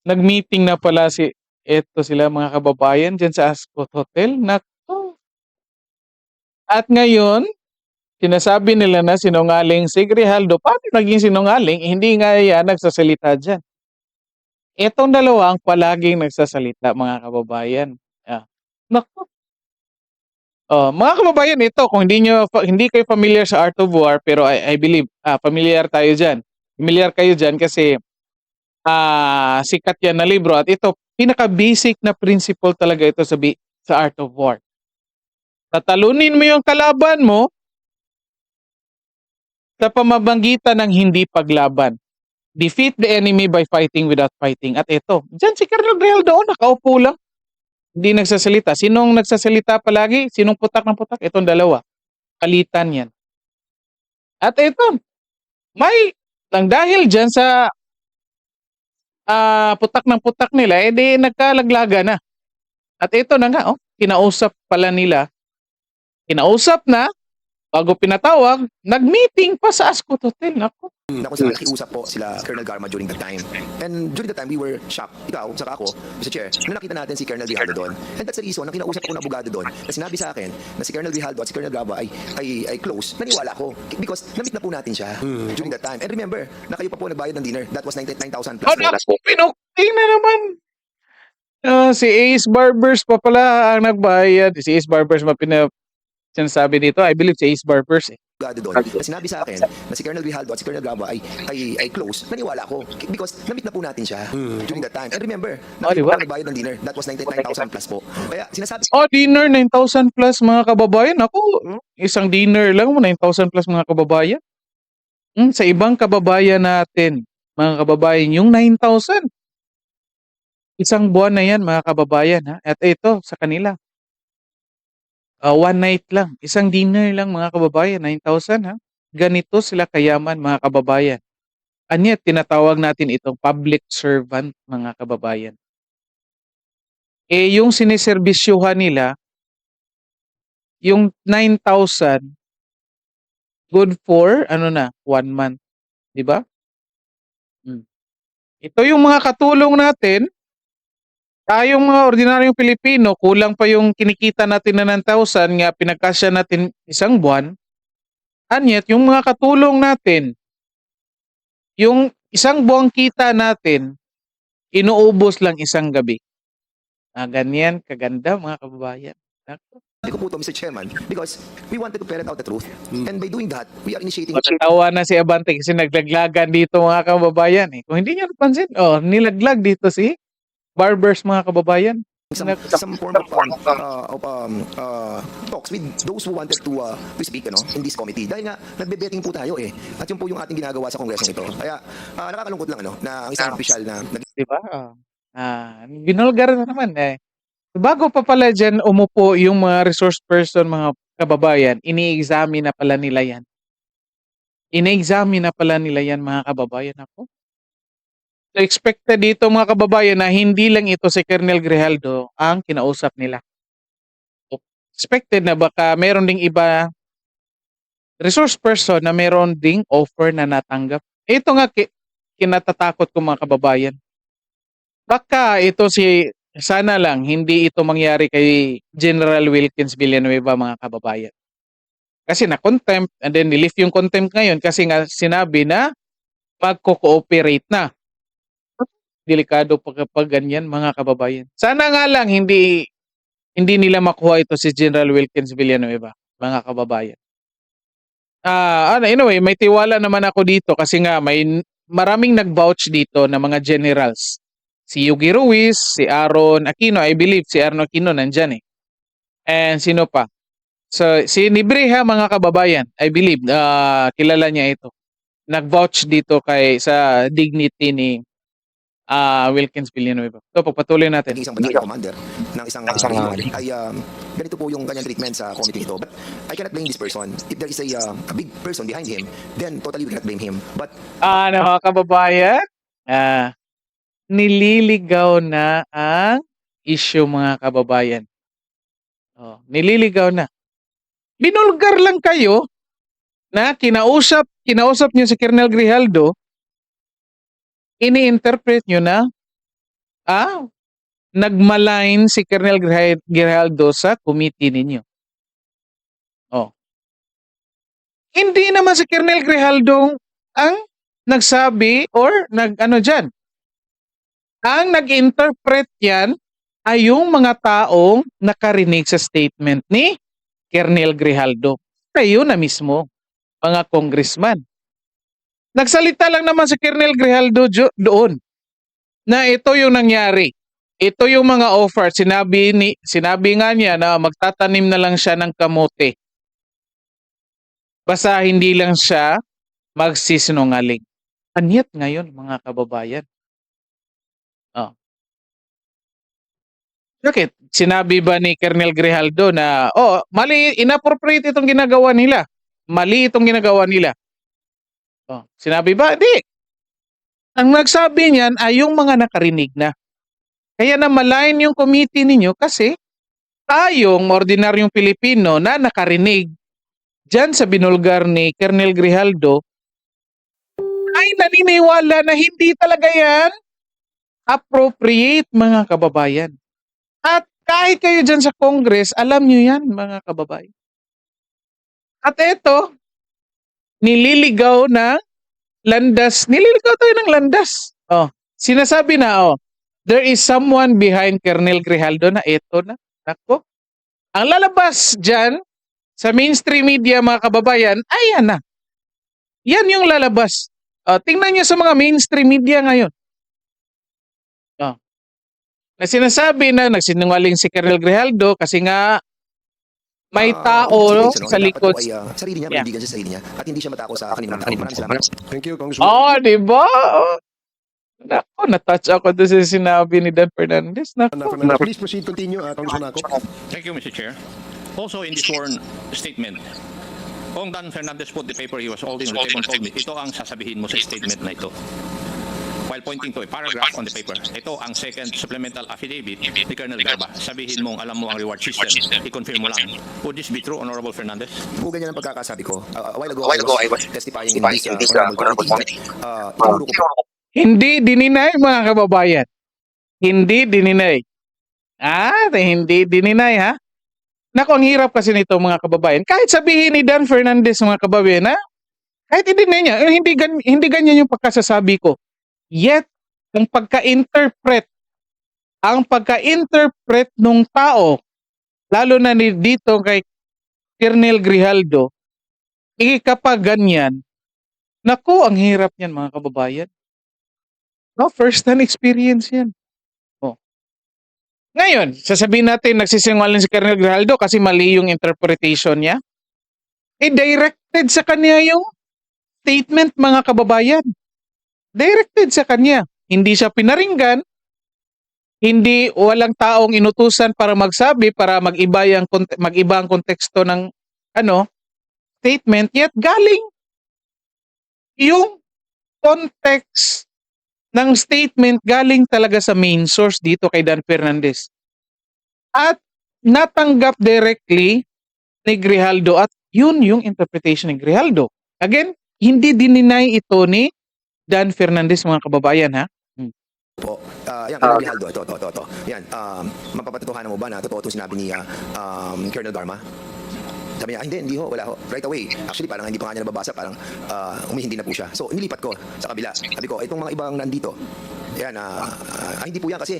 Nag-meeting na pala sila mga kababayan dyan sa Ascot Hotel. Nako. At ngayon, sinasabi nila na sinungaling si Grijaldo. Paano naging sinungaling? Hindi nga yan nagsasalita dyan. Itong dalawa ang palaging nagsasalita mga kababayan. Nako. Mga kababayan, ito kung hindi kayo familiar sa Art of War, pero I believe familiar tayo diyan. Familiar kayo diyan kasi sikat yan na libro at ito pinaka-basic na principle talaga ito sa Art of War. Tatalunin mo yung kalaban mo sa pamamagitan ng hindi paglaban. Defeat the enemy by fighting without fighting. At ito, diyan si Colonel Grijaldo nakaupo lang. Hindi nagsasalita. Sinong nagsasalita palagi? Sinong putak ng putak? Itong dalawa. Palitan yan. At ito, may nang dahil dyan sa putak ng putak nila, edi nagkalaglaga na. At ito na nga, kinausap pala nila. Kinausap na, bago pinatawag, nag-meeting pa sa Ascot Hotel. Naku. na kung saan nakiusap po sila Colonel Garma during that time. And during that time, we were shocked. Ikaw, saka ako, Mr. Chair, nung nakita natin si Colonel Grijaldo doon. And that's the reason, nang kinausap ako ng abogado doon, na sinabi sa akin na si Colonel Grijaldo at si Colonel Garma ay close, naniwala ko. Because na-meet na po natin siya during that time. And remember, na kayo pa po nagbayad ng dinner. That was 9,000 plus. Pinukting na naman. Si Ace Barbers pa pala ang nagbayad. Si Ace Barbers sinasabi dito, I believe si Ace Barbers Abogado doon, na sinabi sa akin na si Colonel Grijaldo at si Colonel Garma ay close, naniwala ko. Because na-meet na po natin siya during that time. And remember, na kayo diba? pa po nagbayad ng dinner. That was 9,000 plus po. Kaya sinasabi dinner 9,000 plus mga kababayan. Ako, isang dinner lang 9,000 plus mga kababayan. Sa ibang kababayan natin, mga kababayan, yung 9,000. Isang buwan na yan mga kababayan. Ha? At ito, sa kanila. One night lang. Isang dinner lang mga kababayan. 9,000 ha. Ganito sila kayaman mga kababayan. Anyat, tinatawag natin itong public servant mga kababayan. Yung siniserbisyuhan nila, yung 9,000, good for, 1 month. Di ba? Ito yung mga katulong natin. Tayong mga ordinaryong Pilipino, kulang pa yung kinikita natin na 9,000 nga pinagkasya natin isang buwan. Anyat, yung mga katulong natin, yung isang buwang kita natin, inuubos lang isang gabi. Ganyan, kaganda mga kababayan. ko po to, Mr. Chairman, because we wanted to ferret out the truth. And by doing that, we are initiating... Matatawa na si Abante kasi naglaglagan dito mga kababayan. Kung hindi niyo napansin, nilaglag dito si Barbers mga kababayan. some form of talks with those who wanted to speak in this committee. Dahil nga, nagbe-betting po tayo eh. At yun po yung ating ginagawa sa kongresong ito. Kaya nakakalungkot lang na ang isang opisyal na... Diba? Binulgar na naman eh. Bago pa pala dyan umupo yung mga resource person, mga kababayan, ini-examine na pala nila yan. Ini-examine na pala nila yan mga kababayan ako. So expected dito mga kababayan na hindi lang ito si Colonel Grijaldo ang kinausap nila. Expected na baka meron ding iba resource person na meron ding offer na natanggap. Ito nga kinatatakot ko mga kababayan. Baka ito sana lang hindi ito mangyari kay General Wilkins Villanueva mga kababayan. Kasi na-contempt and then nilift yung contempt ngayon kasi nga sinabi na magko-cooperate na. Delikado pag ganyan mga kababayan. Sana nga lang hindi nila makuha ito si General Wilkins Villanueva mga kababayan. Anyway, may tiwala naman ako dito kasi nga may maraming nag-vouch dito na mga generals. Si Yugi Ruiz, si Aaron Aquino, I believe si Aaron Aquino nandyan eh. And sino pa? So, si Nibreha mga kababayan, I believe, kilala niya ito. Nag-vouch dito sa dignity ni Wilkins Villanueva. So, pagpatuloy natin. Isang battalion commander ng isang region ay ganito po yung kanyang treatment sa committee ito. But I cannot blame this person. If there is a big person behind him, then totally we cannot blame him. But mga kababayan, nililigaw na ang issue mga kababayan. Nililigaw na. Binulgar lang kayo na kinausap niyo si Colonel Grijaldo, ini-interpret nyo na nagmalign si Colonel Grijaldo sa committee ninyo. Hindi naman si Colonel Grijaldo ang nagsabi or dyan. Ang nag-interpret yan ay yung mga taong nakarinig sa statement ni Colonel Grijaldo. Kayo na mismo, mga congressman. Nagsalita lang naman si Colonel Grijaldo doon na ito yung nangyari. Ito yung mga offer. Sinabi nga niya na magtatanim na lang siya ng kamote. Basta hindi lang siya magsisinungaling. Anyat ngayon mga kababayan. Bakit? Sinabi ba ni Colonel Grijaldo na, oh, mali, inappropriate itong ginagawa nila. Mali itong ginagawa nila. Oh, sinabi ba? Di. Ang nagsabi niyan ay yung mga nakarinig na. Kaya namalayan yung committee ninyo kasi tayong ordinaryong Pilipino na nakarinig dyan sa binulgar ni Colonel Grijaldo ay naniniwala na hindi talaga yan appropriate, mga kababayan. At kahit kayo dyan sa Congress, alam nyo yan, mga kababayan. At eto, nililigaw na landas. Nililigaw tayo ng landas. Oh, sinasabi na, oh, there is someone behind Colonel Grijaldo na eto na. Nako. Ang lalabas dyan sa mainstream media, mga kababayan, ayan na. Yan yung lalabas. Tingnan nyo sa mga mainstream media ngayon. Na sinasabi na nagsinungaling si Colonel Grijaldo kasi nga may tao sa likod. Sarili niya, Yeah. maibigan siya sa sarili niya at hindi siya matako sa kaninang tao. Maraming salamat. Thank you, Congressman. Oh, di ba? Nako, na-touch ako doon sa sinabi ni Dan Fernandez. Nako. Please proceed, continue, Congressman Akop. Thank you, Mr. Chair. Also in the sworn statement, kung Dan Fernandez put the paper he was holding on the table and told me, ito ang sasabihin mo sa statement na ito. While pointing to a paragraph on the paper, ito ang second supplemental affidavit ni Colonel Garba. Sabihin mong alam mo ang reward system, i-confirm mo lang. Would this be true, Honorable Fernandez? Kung ganyan ang pagkakasabi ko, a while ago I was testifying in this honorable committee. Tinuro ko Hindi dininay, mga kababayan. Hindi dininay. Hindi dininay, ha? Nako, ang hirap kasi nito, mga kababayan. Kahit sabihin ni Dan Fernandez, mga kababayan, ha? Kahit i-deny niya, hindi ganyan yung pagkasasabi ko. Yet, ang pagka-interpret nung tao, lalo na dito kay Colonel Grijaldo, kapag ganyan, naku, ang hirap niyan, mga kababayan. No, first-hand experience yan. Oh. Ngayon, sasabihin natin, nagsisinungaling si Colonel Grijaldo kasi mali yung interpretation niya. Directed sa kanya yung statement, mga kababayan. Directed sa kanya. Hindi siya pinaringgan. Hindi walang taong inutusan para magsabi, para mag-iba ang konteksto ng statement. Yet galing yung context ng statement galing talaga sa main source dito kay Dan Fernandez. At natanggap directly ni Grijaldo at yun yung interpretation ni Grijaldo. Again, hindi dininay ito ni Dan Fernandez, mga kababayan, ha? po. Yan, Colonel Grijaldo, ito. Yan, mapapatotohanan mo ba na totoo itong sinabi ni Colonel Garma? Sabi niya, hindi ho, wala ho. Right away. Actually, parang hindi pa nga niya nababasa, parang umihindi na po siya. So, nilipat ko sa kabila. Sabi ko, itong mga ibang nandito, yan, hindi po yan kasi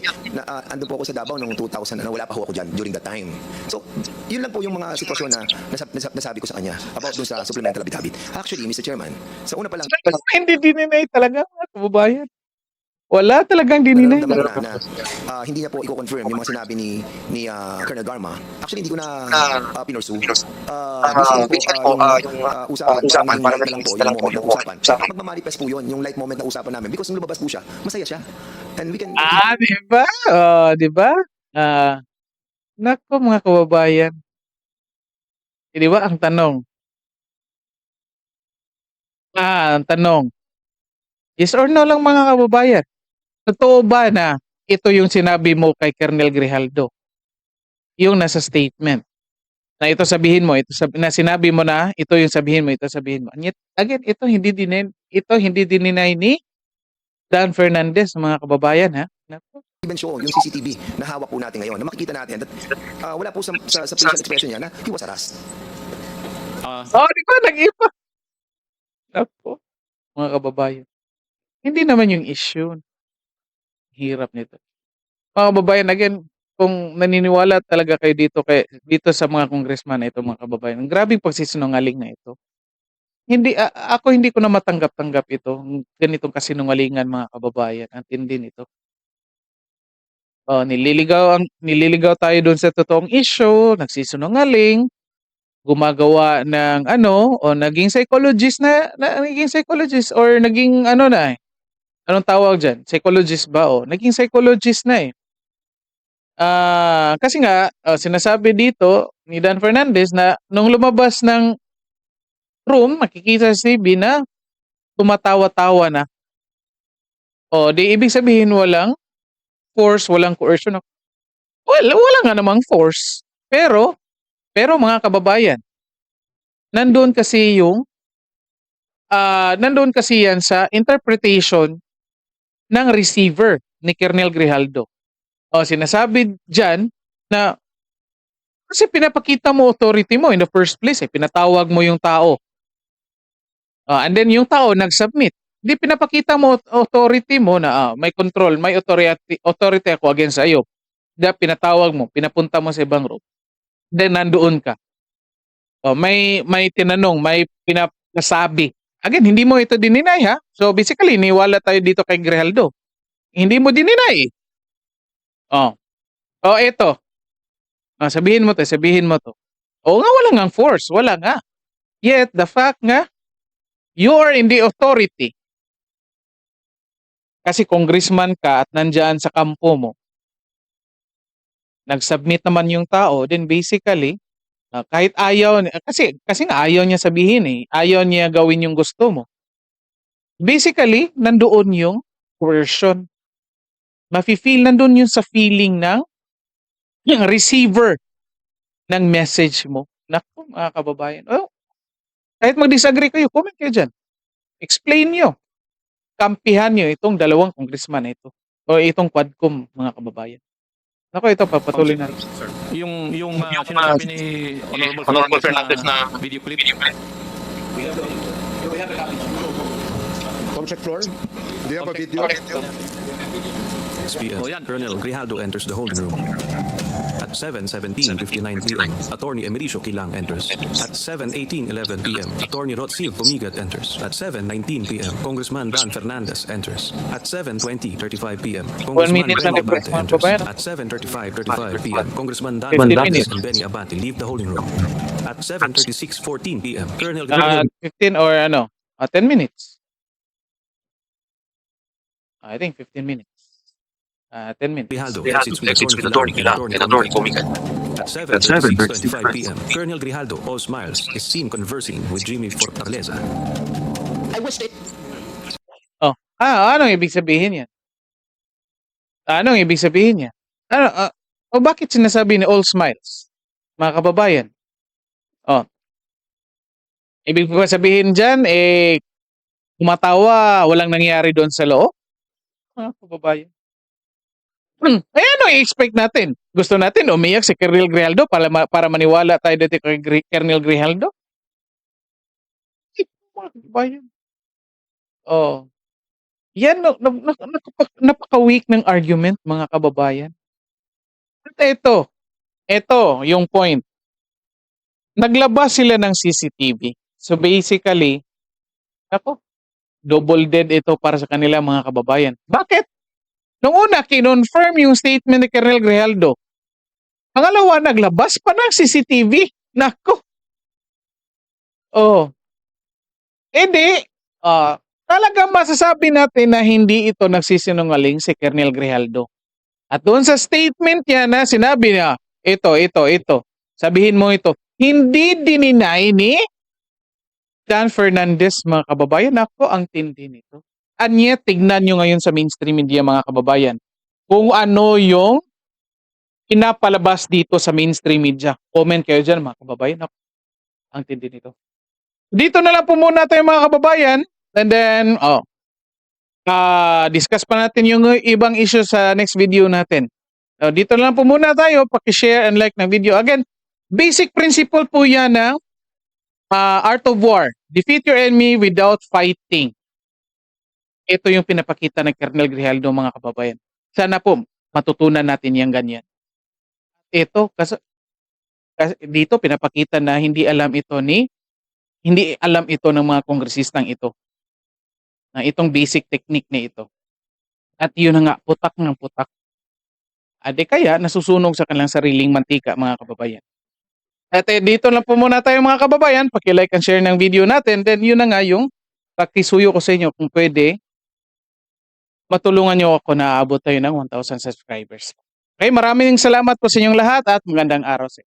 andun po ako sa Davao noong 2000, wala pa ho ako dyan during that time. So, yun lang po yung mga sitwasyon na nasabi ko sa kanya about dun sa supplemental affidavit. Actually, Mr. Chairman, sa una pa lang, Hindi dininay talaga, mga kababayan. Wala talagang dininay. nararamdaman na hindi niya po i-confirm yung mga sinabi ni Colonel Garma. Actually, hindi ko na pinursu. Basically po, yung usapan, parang lang po, yung moment ng usapan. Magmamanifest po yun, yung light moment na usapan namin. Because nung lumabas po siya, masaya siya. And we can... Diba? Diba? Nako, mga kababayan. Diba ang tanong? Ang tanong. Yes or no lang, mga kababayan. Totoo ba na ito yung sinabi mo kay Colonel Grijaldo? Yung nasa statement. Na ito sabihin mo, na sinabi mo na, ito yung sabihin mo, ito sabihin mo. And yet, again, ito hindi dininay ni Dan Fernandez, mga kababayan, ha? Naku. Even show yung CCTV na hawak po natin ngayon, na makikita natin that wala po sa facial expression niya na he was harassed. Di ba? Nag-iba. Naku, mga kababayan. Hindi naman yung issue. Hirap nito. Mga kababayan, again, kung naniniwala talaga kayo dito sa mga congressman na ito, mga kababayan, ang grabing pagsisinungaling na ito. Ako hindi ko na matanggap-tanggap ito. Ganitong kasinungalingan, mga kababayan. Ang tindi nito. Nililigaw tayo doon sa totoong issue, nagsisinungaling, gumagawa ng naging psychologist or naging anong tawag dyan? Psychologist ba? Naging psychologist na eh. Kasi nga, sinasabi dito ni Dan Fernandez na nung lumabas ng room, makikita sa CB na tumatawa-tawa na. O, di ibig sabihin walang force, walang coercion. Well, wala nga namang force. Pero mga kababayan, nandun kasi nandun kasi yan sa interpretation ng receiver ni Colonel Grijaldo. O, sinasabi dyan na kasi pinapakita mo authority mo in the first place, pinatawag mo yung tao. And then yung tao nag-submit. Hindi pinapakita mo authority mo na may control, may authority ako against sa'yo. Pinatawag mo, pinapunta mo sa ibang room. Then nandoon ka. May tinanong, may pinasabi. Again, hindi mo ito dininay ha. So basically, niwala tayo dito kay Grijaldo. Hindi mo dininay. Ito. Sabihin mo to. Oo nga, wala nga force. Wala nga. Yet, the fact nga, you are in the authority. Kasi congressman ka at nandyan sa kampo mo, nag-submit naman yung tao, then basically, kahit ayaw, kasi nga ayaw niya sabihin ayaw niya gawin yung gusto mo. Basically, nandoon yung coercion. Mafe-feel, nandun yung sa feeling ng yung receiver ng message mo. Naku, mga kababayan. Kahit mag-disagree kayo, comment kayo dyan. Explain nyo. Kampihan nyo itong dalawang congressman na ito. O itong quadcom, mga kababayan. Naku, ito, papatuloy na rin. Yung sinasabi ni Honorable Fernandez na video clip. Comsec floor. Do you have a video? PM, Colonel Grijaldo enters the holding room. At 7:17:59 PM, Attorney Emericio Quilang enters. At 7:18:11 PM, Attorney Rotzil Pumigat enters. At 7:19 PM, Congressman Dan Fernandez enters. At 7:20:35 PM, Congressman minute Benny lang Abante po, enters. bayan. At 7:35:35 PM, Congressman Dan 15 Fernandez minutes. and Benny Abante leave the holding room. At 7:36:14 PM, Colonel Grijaldo 15 or 10 minutes. I think 15 minutes. 10 minutes. Grijaldo exits with Attorney Quilang and Attorney Pumigat. At 7:36:25 PM, Colonel Grijaldo, all smiles, is seen conversing with Jimmy Fortaleza. I wish it. Anong ibig sabihin yan? Anong ibig sabihin yan? Bakit sinasabi ni all smiles? Mga kababayan. Ibig ko sabihin dyan, kumatawa, walang nangyari doon sa loob? Mga kababayan. Ano i-expect natin? Gusto natin umiyak si Colonel Grijaldo para maniwala tayo dito kay Colonel Grijaldo? Mga kababayan. Yan, napaka-weak ng argument, mga kababayan. At ito yung point. Naglabas sila ng CCTV. So basically, double dead ito para sa kanila, mga kababayan. Bakit? Nung una, kinonfirm yung statement ni Colonel Grijaldo. Pangalawa, naglabas pa ng CCTV. Nako. Talagang masasabi natin na hindi ito nagsisinungaling si Colonel Grijaldo. At doon sa statement niya na sinabi niya, ito. Sabihin mo ito. Hindi dininay ni Dan Fernandez, mga kababayan. Nako, ang tindi nito. Anya, tignan nyo ngayon sa mainstream media, mga kababayan, kung ano yung pinapalabas dito sa mainstream media. Comment kayo dyan, mga kababayan. Ako, ang tindi nito. Dito na lang po muna tayo, mga kababayan. And then, discuss pa natin yung ibang issue sa next video natin. Dito na lang po muna tayo. Paki-share and like ng video. Again, basic principle po yan ng Art of War. Defeat your enemy without fighting. Ito yung pinapakita ng Colonel Grijaldo, mga kababayan. Sana po matutunan natin yung ganyan. Ito, kasi dito pinapakita na hindi alam ito ng mga kongresistang ito. Na itong basic technique na ito. At yun na nga, putak ng putak. Ade kaya nasusunog sa kanilang sariling mantika, mga kababayan. At dito lang po muna tayo, mga kababayan. Paki-like and share ng video natin. Then yun na nga yung pakisuyo ko sa inyo kung pwede matulungan nyo ako na aabot tayo ng 1,000 subscribers. Okay, maraming salamat po sa inyong lahat at magandang araw sa inyo.